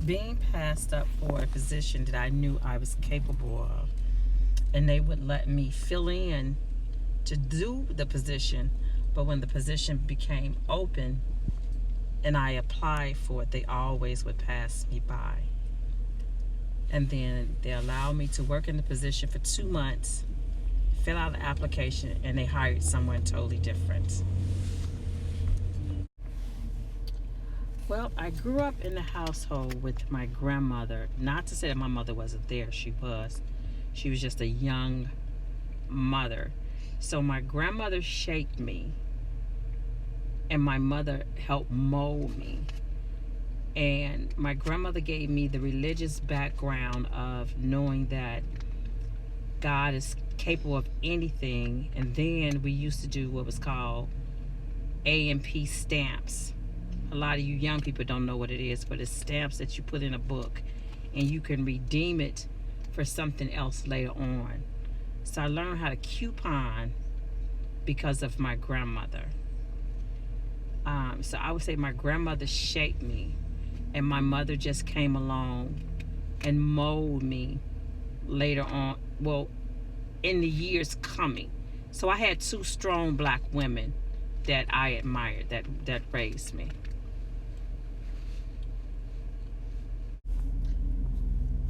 being passed up for a position that I knew I was capable of, and they would let me fill in to do the position, but when the position became open and I applied for it, they always would pass me by. And then they allowed me to work in the position for 2 months, fill out an application, and they hired someone totally different. Well, I grew up in a household with my grandmother. Not to say that my mother wasn't there, she was. She was just a young mother. So my grandmother shaped me, and my mother helped mold me. And my grandmother gave me the religious background of knowing that God is capable of anything. And then we used to do what was called A&P stamps. A lot of you young people don't know what it is, but it's stamps that you put in a book and you can redeem it for something else later on. So I learned how to coupon because of my grandmother. So I would say my grandmother shaped me, and my mother just came along and molded me later on, well, in the years coming. So I had 2 strong black women that I admired, that raised me.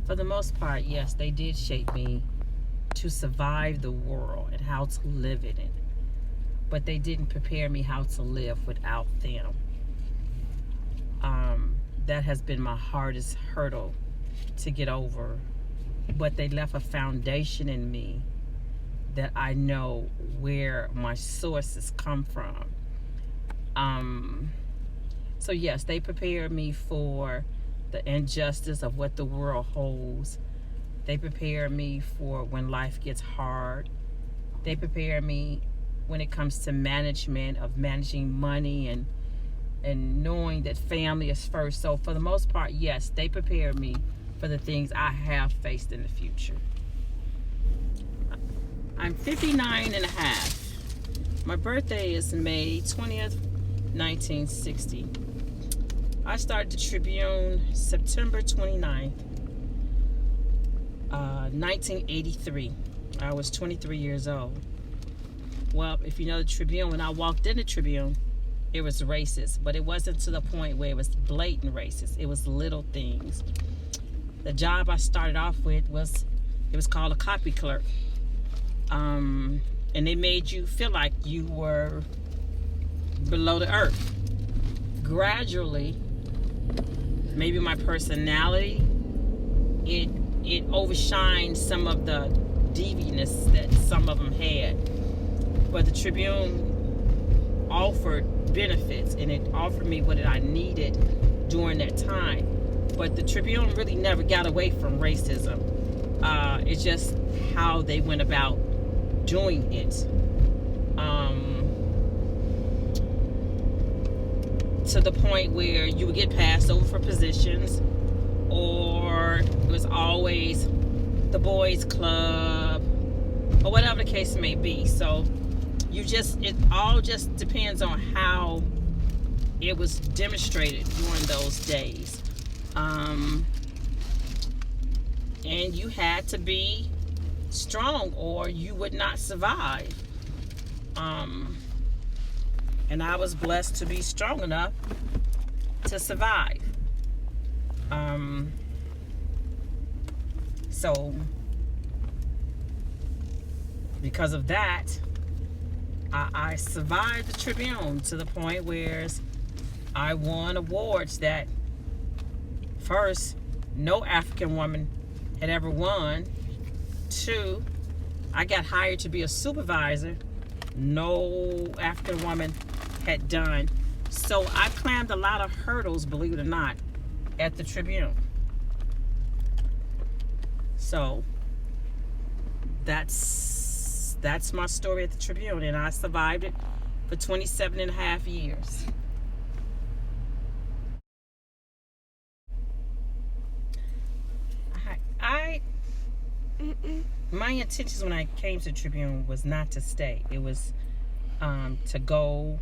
For the most part, yes, they did shape me to survive the world and how to live in it. But they didn't prepare me how to live without them. That has been my hardest hurdle to get over. But they left a foundation in me that I know where my sources come from. So yes, they prepared me for the injustice of what the world holds. They prepare me for when life gets hard. They prepare me when it comes to management, of managing money and knowing that family is first. So for the most part, yes, they prepare me for the things I have faced in the future. I'm 59 and a half. My birthday is May 20th, 1960. I started the Tribune September 29th, 1983. I was 23 years old. Well, if you know the Tribune, when I walked in the Tribune, it was racist, but it wasn't to the point where it was blatant racist. It was little things. The job I started off with was called a copy clerk. And they made you feel like you were below the earth. Gradually, maybe my personality, it overshined some of the deviantness that some of them had. But the Tribune offered benefits, and it offered me what I needed during that time. But the Tribune really never got away from racism. It's just how they went about doing it. To the point where you would get passed over for positions, or it was always the boys club, or whatever the case may be. So it all just depends on how it was demonstrated during those days. And you had to be strong or you would not survive. And I was blessed to be strong enough to survive. So because of that, I survived the Tribune to the point where I won awards that, first, no African woman had ever won. 2, I got hired to be a supervisor. No African woman had done. So I climbed a lot of hurdles, believe it or not, at the Tribune. So that's my story at the Tribune, and I survived it for 27 and a half years. My intentions when I came to the Tribune was not to stay. It was to go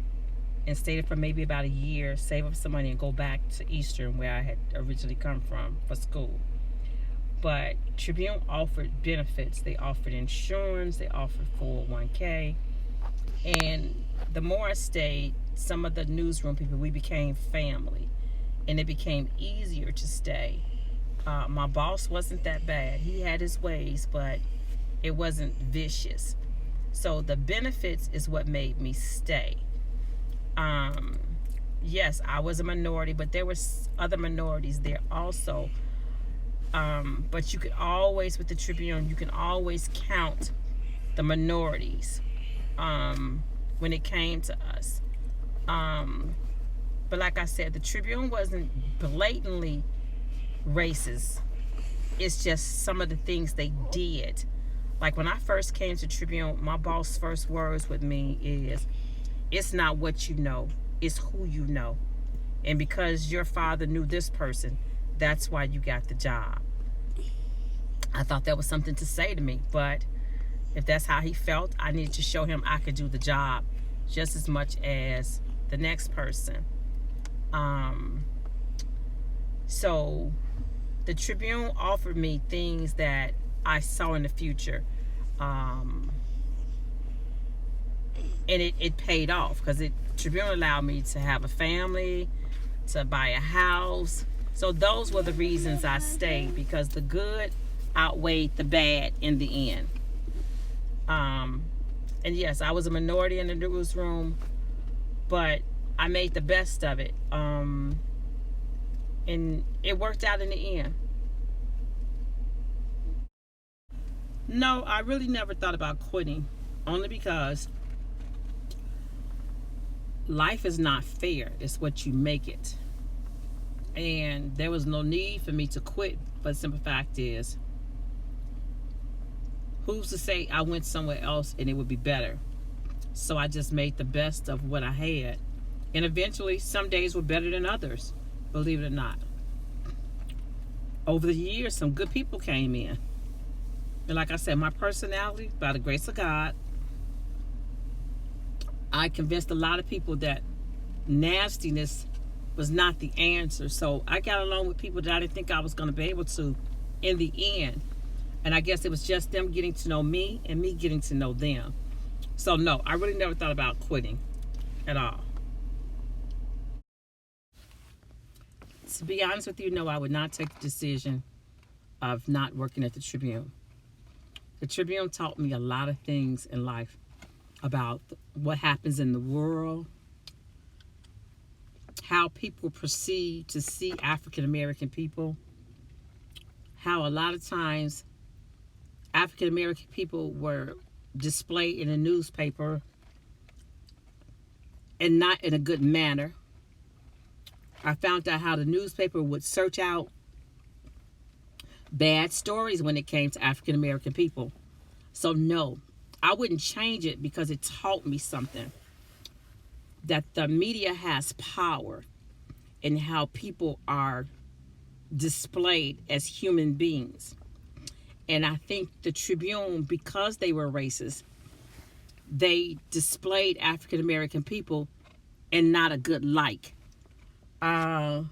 and stayed for maybe about a year, save up some money, and go back to Eastern, where I had originally come from, for school. But Tribune offered benefits. They offered insurance, they offered 401k. And the more I stayed, some of the newsroom people, we became family. And it became easier to stay. My boss wasn't that bad. He had his ways, but it wasn't vicious. So the benefits is what made me stay. Um, yes, I was a minority, but there were other minorities there also. But you could always, with the Tribune, you can always count the minorities when it came to us. But like I said, the Tribune wasn't blatantly racist. It's just some of the things they did. Like when I first came to Tribune, my boss' first words with me is, it's not what you know, it's who you know. And because your father knew this person, that's why you got the job. I thought that was something to say to me, but if that's how he felt, I needed to show him I could do the job just as much as the next person. So the Tribune offered me things that I saw in the future. And it paid off, because Tribune allowed me to have a family, to buy a house. So those were the reasons I stayed, because the good outweighed the bad in the end. And yes, I was a minority in the newsroom, but I made the best of it. And it worked out in the end. No, I really never thought about quitting, only because life is not fair. It's what you make it. And there was no need for me to quit, but the simple fact is, who's to say I went somewhere else and it would be better? So I just made the best of what I had. And eventually, some days were better than others, believe it or not. Over the years, some good people came in. And like I said, my personality, by the grace of God, I convinced a lot of people that nastiness was not the answer. So I got along with people that I didn't think I was going to be able to in the end. And I guess it was just them getting to know me and me getting to know them. So no, I really never thought about quitting at all. To be honest with you, no, I would not take the decision of not working at the Tribune. The Tribune taught me a lot of things in life about what happens in the world, how people perceive to see African American people, how a lot of times African American people were displayed in a newspaper and not in a good manner. I found out how the newspaper would search out bad stories when it came to African American people. So no, I wouldn't change it, because it taught me something. That the media has power in how people are displayed as human beings. And I think the Tribune, because they were racist, they displayed African American people in not a good light. I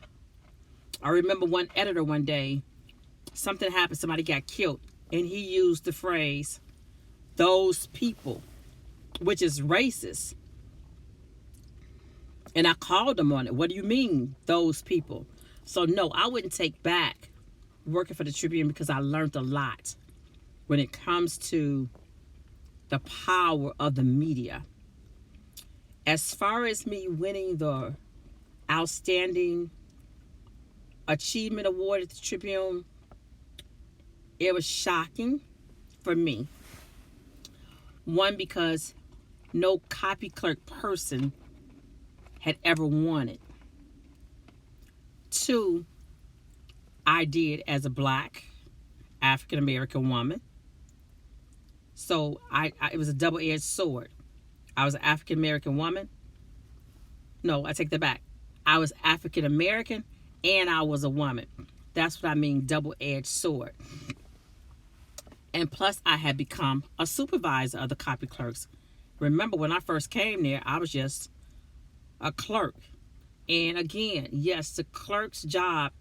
remember one editor one day, something happened, somebody got killed, and he used the phrase, "those people," which is racist. And I called him on it. What do you mean, those people? So no, I wouldn't take back working for the Tribune, because I learned a lot when it comes to the power of the media. As far as me winning the Outstanding Achievement Award at the Tribune, it was shocking for me. One, because no copy clerk person had ever won it. Two, I did as a black African American woman. So it was a double-edged sword. I was an African American woman. No, I take that back. I was African American and I was a woman. That's what I mean, double-edged sword. And plus, I had become a supervisor of the copy clerks. Remember, when I first came there, I was just a clerk. And again, yes, the clerk's job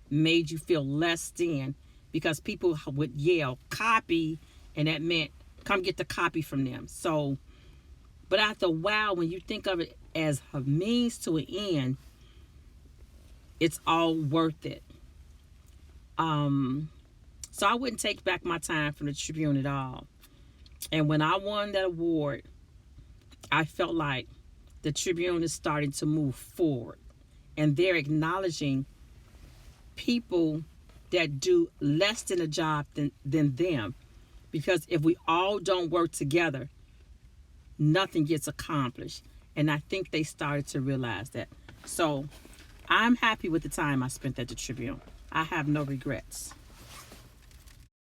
made you feel less than because people would yell copy, and that meant come get the copy from them. So, but after a while, when you think of it as a means to an end, it's all worth it. So I wouldn't take back my time from the Tribune at all. And when I won that award, I felt like the Tribune is starting to move forward, and they're acknowledging people that do less than a job than them. Because if we all don't work together, nothing gets accomplished. And I think they started to realize that. So I'm happy with the time I spent at the Tribune. I have no regrets.